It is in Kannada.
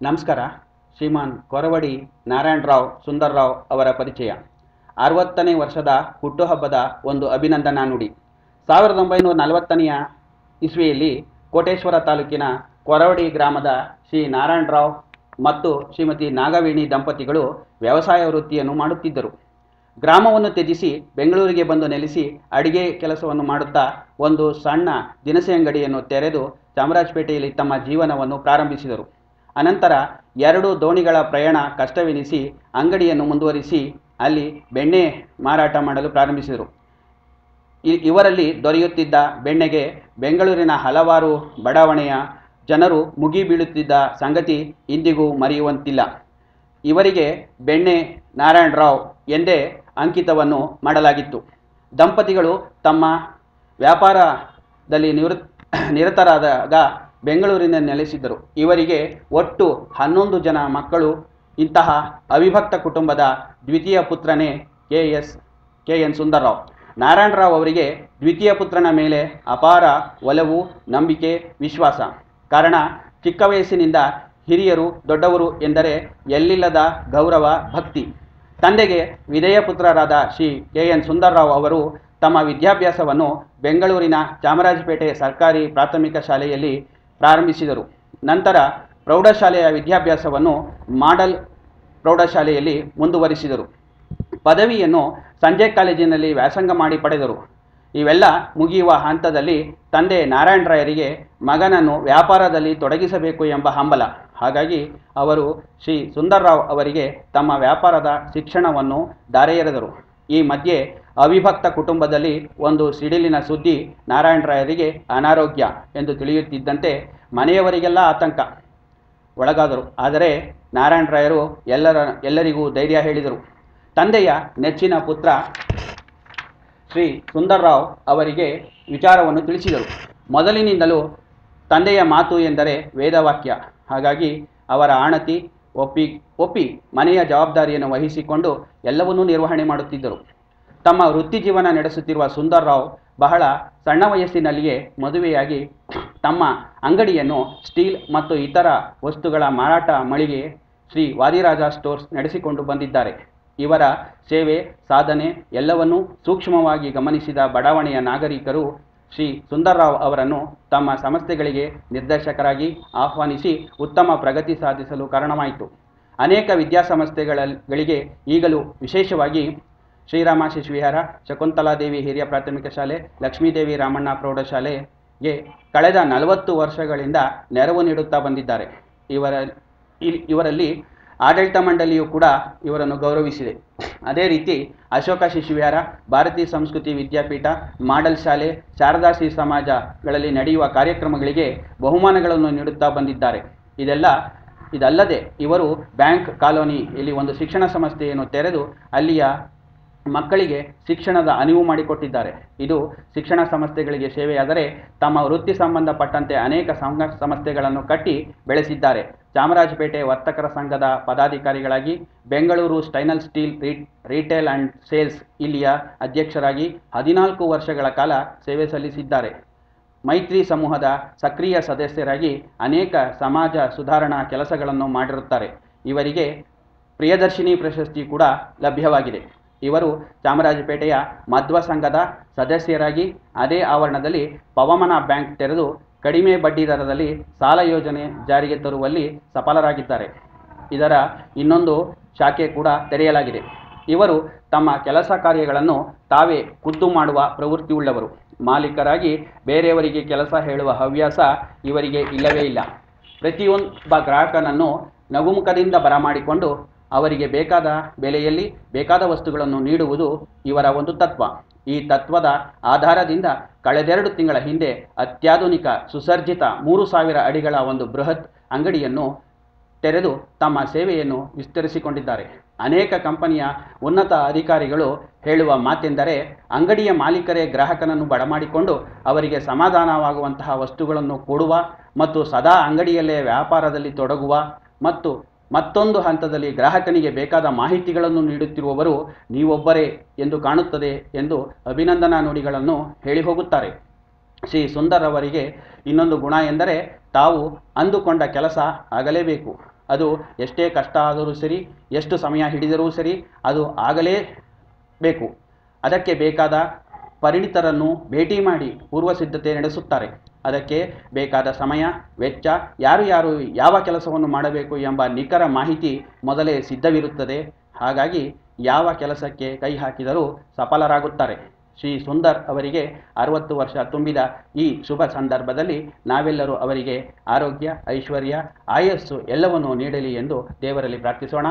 ನಮಸ್ಕಾರ. ಶ್ರೀಮಾನ್ ಕೊರವಡಿ ನಾರಾಯಣರಾವ್ ಸುಂದರ್ರಾವ್ ಅವರ ಪರಿಚಯ. 60ನೇ ವರ್ಷದ ಹುಟ್ಟುಹಬ್ಬದ ಒಂದು ಅಭಿನಂದನಾ ನುಡಿ. 1940ನೇ ಇಸ್ವಿಯಲ್ಲಿ ಕೋಟೇಶ್ವರ ತಾಲೂಕಿನ ಕೊರವಡಿ ಗ್ರಾಮದ ಶ್ರೀ ನಾರಾಯಣರಾವ್ ಮತ್ತು ಶ್ರೀಮತಿ ನಾಗವೇಣಿ ದಂಪತಿಗಳು ವ್ಯವಸಾಯ ವೃತ್ತಿಯನ್ನು ಮಾಡುತ್ತಿದ್ದರು. ಗ್ರಾಮವನ್ನು ತ್ಯಜಿಸಿ ಬೆಂಗಳೂರಿಗೆ ಬಂದು ನೆಲೆಸಿ ಅಡಿಗೆ ಕೆಲಸವನ್ನು ಮಾಡುತ್ತಾ ಒಂದು ಸಣ್ಣ ದಿನಸಿ ಅಂಗಡಿಯನ್ನು ತೆರೆದು ಚಾಮರಾಜಪೇಟೆಯಲ್ಲಿ ತಮ್ಮ ಜೀವನವನ್ನು ಪ್ರಾರಂಭಿಸಿದರು. ಅನಂತರ 2 ದೋಣಿಗಳ ಪ್ರಯಾಣ ಕಷ್ಟವೆನಿಸಿ ಅಂಗಡಿಯನ್ನು ಮುಂದುವರಿಸಿ ಅಲ್ಲಿ ಬೆಣ್ಣೆ ಮಾರಾಟ ಮಾಡಲು ಪ್ರಾರಂಭಿಸಿದರು. ಇವರಲ್ಲಿ ದೊರೆಯುತ್ತಿದ್ದ ಬೆಣ್ಣೆಗೆ ಬೆಂಗಳೂರಿನ ಹಲವಾರು ಬಡಾವಣೆಯ ಜನರು ಮುಗಿಬೀಳುತ್ತಿದ್ದ ಸಂಗತಿ ಇಂದಿಗೂ ಮರೆಯುವಂತಿಲ್ಲ. ಇವರಿಗೆ ಬೆಣ್ಣೆ ನಾರಾಯಣರಾವ್ ಎಂದೇ ಅಂಕಿತವನ್ನು ಮಾಡಲಾಗಿತ್ತು. ದಂಪತಿಗಳು ತಮ್ಮ ವ್ಯಾಪಾರದಲ್ಲಿ ನಿರತರಾದಾಗ ಬೆಂಗಳೂರಿನ ನೆಲೆಸಿದ್ದರು. ಇವರಿಗೆ ಒಟ್ಟು 11 ಜನ ಮಕ್ಕಳು. ಇಂತಹ ಅವಿಭಕ್ತ ಕುಟುಂಬದ ದ್ವಿತೀಯ ಪುತ್ರನೇ ಕೆ ಎನ್ ಸುಂದರ್ರಾವ್. ನಾರಾಯಣರಾವ್ ಅವರಿಗೆ ದ್ವಿತೀಯ ಪುತ್ರನ ಮೇಲೆ ಅಪಾರ ಒಲವು, ನಂಬಿಕೆ, ವಿಶ್ವಾಸ. ಕಾರಣ, ಚಿಕ್ಕ ವಯಸ್ಸಿನಿಂದ ಹಿರಿಯರು ದೊಡ್ಡವರು ಎಂದರೆ ಎಲ್ಲಿಲ್ಲದ ಗೌರವ, ಭಕ್ತಿ. ತಂದೆಗೆ ವಿಧೇಯ ಪುತ್ರರಾದ ಶ್ರೀ ಕೆ ಎನ್ ಸುಂದರ್ರಾವ್ ಅವರು ತಮ್ಮ ವಿದ್ಯಾಭ್ಯಾಸವನ್ನು ಬೆಂಗಳೂರಿನ ಚಾಮರಾಜಪೇಟೆ ಸರ್ಕಾರಿ ಪ್ರಾಥಮಿಕ ಶಾಲೆಯಲ್ಲಿ ಪ್ರಾರಂಭಿಸಿದರು. ನಂತರ ಪ್ರೌಢಶಾಲೆಯ ವಿದ್ಯಾಭ್ಯಾಸವನ್ನು ಮಾಡೆಲ್ ಪ್ರೌಢಶಾಲೆಯಲ್ಲಿ ಮುಂದುವರಿಸಿದರು. ಪದವಿಯನ್ನು ಸಂಜೆ ಕಾಲೇಜಿನಲ್ಲಿ ವ್ಯಾಸಂಗ ಮಾಡಿ ಪಡೆದರು. ಇವೆಲ್ಲ ಮುಗಿಯುವ ಹಂತದಲ್ಲಿ ತಂದೆ ನಾರಾಯಣರಾಯರಿಗೆ ಮಗನನ್ನು ವ್ಯಾಪಾರದಲ್ಲಿ ತೊಡಗಿಸಬೇಕು ಎಂಬ ಹಂಬಲ. ಹಾಗಾಗಿ ಅವರು ಶ್ರೀ ಸುಂದರ್ರಾವ್ ಅವರಿಗೆ ತಮ್ಮ ವ್ಯಾಪಾರದ ಶಿಕ್ಷಣವನ್ನು ಧಾರೆ ಎರೆದರು. ಈ ಮಧ್ಯೆ ಅವಿಭಕ್ತ ಕುಟುಂಬದಲ್ಲಿ ಒಂದು ಸಿಡಿಲಿನ ಸುದ್ದಿ. ನಾರಾಯಣರಾಯರಿಗೆ ಅನಾರೋಗ್ಯ ಎಂದು ತಿಳಿಯುತ್ತಿದ್ದಂತೆ ಮನೆಯವರಿಗೆಲ್ಲ ಆತಂಕ ಒಳಗಾದರು. ಆದರೆ ನಾರಾಯಣರಾಯರು ಎಲ್ಲರಿಗೂ ಧೈರ್ಯ ಹೇಳಿದರು. ತಂದೆಯ ನೆಚ್ಚಿನ ಪುತ್ರ ಶ್ರೀ ಸುಂದರ್ರಾವ್ ಅವರಿಗೆ ವಿಚಾರವನ್ನು ತಿಳಿಸಿದರು. ಮೊದಲಿನಿಂದಲೂ ತಂದೆಯ ಮಾತು ಎಂದರೆ ವೇದವಾಕ್ಯ. ಹಾಗಾಗಿ ಅವರ ಆಣತಿ ಒಪ್ಪಿ ಮನೆಯ ಜವಾಬ್ದಾರಿಯನ್ನು ವಹಿಸಿಕೊಂಡು ಎಲ್ಲವನ್ನೂ ನಿರ್ವಹಣೆ ಮಾಡುತ್ತಿದ್ದರು. ತಮ್ಮ ವೃತ್ತಿ ಜೀವನ ನಡೆಸುತ್ತಿರುವ ಸುಂದರ್ರಾವ್ ಬಹಳ ಸಣ್ಣ ವಯಸ್ಸಿನಲ್ಲಿಯೇ ಮದುವೆಯಾಗಿ ತಮ್ಮ ಅಂಗಡಿಯನ್ನು ಸ್ಟೀಲ್ ಮತ್ತು ಇತರ ವಸ್ತುಗಳ ಮಾರಾಟ ಮಳಿಗೆ ಶ್ರೀ ವಾದಿರಾಜ ಸ್ಟೋರ್ಸ್ ನಡೆಸಿಕೊಂಡು ಬಂದಿದ್ದಾರೆ. ಇವರ ಸೇವೆ, ಸಾಧನೆ ಎಲ್ಲವನ್ನೂ ಸೂಕ್ಷ್ಮವಾಗಿ ಗಮನಿಸಿದ ಬಡಾವಣೆಯ ನಾಗರಿಕರು ಶ್ರೀ ಸುಂದರ್ರಾವ್ ಅವರನ್ನು ತಮ್ಮ ಸಂಸ್ಥೆಗಳಿಗೆ ನಿರ್ದೇಶಕರಾಗಿ ಆಹ್ವಾನಿಸಿ ಉತ್ತಮ ಪ್ರಗತಿ ಸಾಧಿಸಲು ಕಾರಣವಾಯಿತು. ಅನೇಕ ವಿದ್ಯಾಸಂಸ್ಥೆಗಳಿಗೆ ಈಗಲೂ, ವಿಶೇಷವಾಗಿ ಶ್ರೀರಾಮ ಶಿಶುವಿಹಾರ, ಶಕುಂತಲಾದೇವಿ ಹಿರಿಯ ಪ್ರಾಥಮಿಕ ಶಾಲೆ, ಲಕ್ಷ್ಮೀದೇವಿ ರಾಮಣ್ಣ ಪ್ರೌಢಶಾಲೆಗೆ ಕಳೆದ 40 ವರ್ಷಗಳಿಂದ ನೆರವು ನೀಡುತ್ತಾ ಬಂದಿದ್ದಾರೆ. ಇವರಲ್ಲಿ ಆಡಳಿತ ಮಂಡಳಿಯು ಕೂಡ ಇವರನ್ನು ಗೌರವಿಸಿದೆ. ಅದೇ ರೀತಿ ಅಶೋಕ ಶಿಶುವಿಹಾರ, ಭಾರತೀಯ ಸಂಸ್ಕೃತಿ ವಿದ್ಯಾಪೀಠ, ಮಾಡೆಲ್ ಶಾಲೆ, ಶಾರದಾ ಶ್ರೀ ಸಮಾಜಗಳಲ್ಲಿ ನಡೆಯುವ ಕಾರ್ಯಕ್ರಮಗಳಿಗೆ ಬಹುಮಾನಗಳನ್ನು ನೀಡುತ್ತಾ ಬಂದಿದ್ದಾರೆ. ಇದಲ್ಲದೆ ಇವರು ಬ್ಯಾಂಕ್ ಕಾಲೋನಿಯಲ್ಲಿ ಒಂದು ಶಿಕ್ಷಣ ಸಂಸ್ಥೆಯನ್ನು ತೆರೆದು ಅಲ್ಲಿಯ ಮಕ್ಕಳಿಗೆ ಶಿಕ್ಷಣದ ಅರಿವು ಮಾಡಿಕೊಟ್ಟಿದ್ದಾರೆ. ಇದು ಶಿಕ್ಷಣ ಸಂಸ್ಥೆಗಳಿಗೆ ಸೇವೆಯಾದರೆ ತಮ್ಮ ವೃತ್ತಿ ಸಂಬಂಧಪಟ್ಟಂತೆ ಅನೇಕ ಸಂಸ್ಥೆಗಳನ್ನು ಕಟ್ಟಿ ಬೆಳೆಸಿದ್ದಾರೆ. ಚಾಮರಾಜಪೇಟೆ ವರ್ತಕರ ಸಂಘದ ಪದಾಧಿಕಾರಿಗಳಾಗಿ, Bengaluru stainless steel retail and sales ಇಲ್ಲಿಯ ಅಧ್ಯಕ್ಷರಾಗಿ 14 ವರ್ಷಗಳ ಕಾಲ ಸೇವೆ ಸಲ್ಲಿಸಿದ್ದಾರೆ. ಮೈತ್ರಿ ಸಮೂಹದ ಸಕ್ರಿಯ ಸದಸ್ಯರಾಗಿ ಅನೇಕ ಸಮಾಜ ಸುಧಾರಣಾ ಕೆಲಸಗಳನ್ನು ಮಾಡಿರುತ್ತಾರೆ. ಇವರಿಗೆ ಪ್ರಿಯದರ್ಶಿನಿ ಪ್ರಶಸ್ತಿ ಕೂಡ ಲಭ್ಯವಾಗಿದೆ. ಇವರು ಚಾಮರಾಜಪೇಟೆಯ ಮಧ್ವ ಸಂಘದ ಸದಸ್ಯರಾಗಿ ಅದೇ ಆವರಣದಲ್ಲಿ ಪವಮಾನ ಬ್ಯಾಂಕ್ ತೆರೆದು ಕಡಿಮೆ ಬಡ್ಡಿ ದರದಲ್ಲಿ ಸಾಲ ಯೋಜನೆ ಜಾರಿಗೆ ತರುವಲ್ಲಿ ಸಫಲರಾಗಿದ್ದಾರೆ. ಇದರ ಇನ್ನೊಂದು ಶಾಖೆ ಕೂಡ ತೆರೆಯಲಾಗಿದೆ. ಇವರು ತಮ್ಮ ಕೆಲಸ ಕಾರ್ಯಗಳನ್ನು ತಾವೇ ಖುದ್ದು ಮಾಡುವ ಪ್ರವೃತ್ತಿಯುಳ್ಳವರು. ಮಾಲೀಕರಾಗಿ ಬೇರೆಯವರಿಗೆ ಕೆಲಸ ಹೇಳುವ ಹವ್ಯಾಸ ಇವರಿಗೆ ಇಲ್ಲವೇ ಇಲ್ಲ. ಪ್ರತಿಯೊಬ್ಬ ಗ್ರಾಹಕನನ್ನು ನಗುಮುಖದಿಂದ ಬರಮಾಡಿಕೊಂಡು ಅವರಿಗೆ ಬೇಕಾದ ಬೆಲೆಯಲ್ಲಿ ಬೇಕಾದ ವಸ್ತುಗಳನ್ನು ನೀಡುವುದು ಇವರ ಒಂದು ತತ್ವ. ಈ ತತ್ವದ ಆಧಾರದಿಂದ ಕಳೆದೆರಡು ತಿಂಗಳ ಹಿಂದೆ ಅತ್ಯಾಧುನಿಕ ಸುಸರ್ಜಿತ 3000 ಅಡಿಗಳ ಒಂದು ಬೃಹತ್ ಅಂಗಡಿಯನ್ನು ತೆರೆದು ತಮ್ಮ ಸೇವೆಯನ್ನು ವಿಸ್ತರಿಸಿಕೊಂಡಿದ್ದಾರೆ. ಅನೇಕ ಕಂಪನಿಯ ಉನ್ನತ ಅಧಿಕಾರಿಗಳು ಹೇಳುವ ಮಾತೆಂದರೆ, ಅಂಗಡಿಯ ಮಾಲೀಕರೇ ಗ್ರಾಹಕನನ್ನು ಬಡಮಾಡಿಕೊಂಡು ಅವರಿಗೆ ಸಮಾಧಾನವಾಗುವಂತಹ ವಸ್ತುಗಳನ್ನು ಕೊಡುವ ಮತ್ತು ಸದಾ ಅಂಗಡಿಯಲ್ಲೇ ವ್ಯಾಪಾರದಲ್ಲಿ ತೊಡಗುವ ಮತ್ತು ಮತ್ತೊಂದು ಹಂತದಲ್ಲಿ ಗ್ರಾಹಕನಿಗೆ ಬೇಕಾದ ಮಾಹಿತಿಗಳನ್ನು ನೀಡುತ್ತಿರುವವರು ನೀವೊಬ್ಬರೇ ಎಂದು ಕಾಣುತ್ತದೆ ಎಂದು ಅಭಿನಂದನಾ ನುಡಿಗಳನ್ನು ಹೇಳಿ ಹೋಗುತ್ತಾರೆ. ಶ್ರೀ ಸುಂದರ್ ಅವರಿಗೆ ಇನ್ನೊಂದು ಗುಣ ಎಂದರೆ ತಾವು ಅಂದುಕೊಂಡ ಕೆಲಸ ಆಗಲೇಬೇಕು. ಅದು ಎಷ್ಟೇ ಕಷ್ಟ ಆದರೂ ಸರಿ, ಎಷ್ಟು ಸಮಯ ಹಿಡಿದರೂ ಸರಿ, ಅದು ಆಗಲೇಬೇಕು. ಅದಕ್ಕೆ ಬೇಕಾದ ಪರಿಣಿತರನ್ನು ಭೇಟಿ ಮಾಡಿ ಪೂರ್ವ ಸಿದ್ಧತೆ ನಡೆಸುತ್ತಾರೆ. ಅದಕ್ಕೆ ಬೇಕಾದ ಸಮಯ, ವೆಚ್ಚ, ಯಾರು ಯಾವ ಕೆಲಸವನ್ನು ಮಾಡಬೇಕು ಎಂಬ ನಿಖರ ಮಾಹಿತಿ ಮೊದಲೇ ಸಿದ್ಧವಿರುತ್ತದೆ. ಹಾಗಾಗಿ ಯಾವ ಕೆಲಸಕ್ಕೆ ಕೈ ಹಾಕಿದರೂ ಸಫಲರಾಗುತ್ತಾರೆ. ಶ್ರೀ ಸುಂದರ್ ಅವರಿಗೆ 60 ವರ್ಷ ತುಂಬಿದ ಈ ಶುಭ ಸಂದರ್ಭದಲ್ಲಿ ನಾವೆಲ್ಲರೂ ಅವರಿಗೆ ಆರೋಗ್ಯ, ಐಶ್ವರ್ಯ, ಆಯಸ್ಸು ಎಲ್ಲವನ್ನೂ ನೀಡಲಿ ಎಂದು ದೇವರಲ್ಲಿ ಪ್ರಾರ್ಥಿಸೋಣ.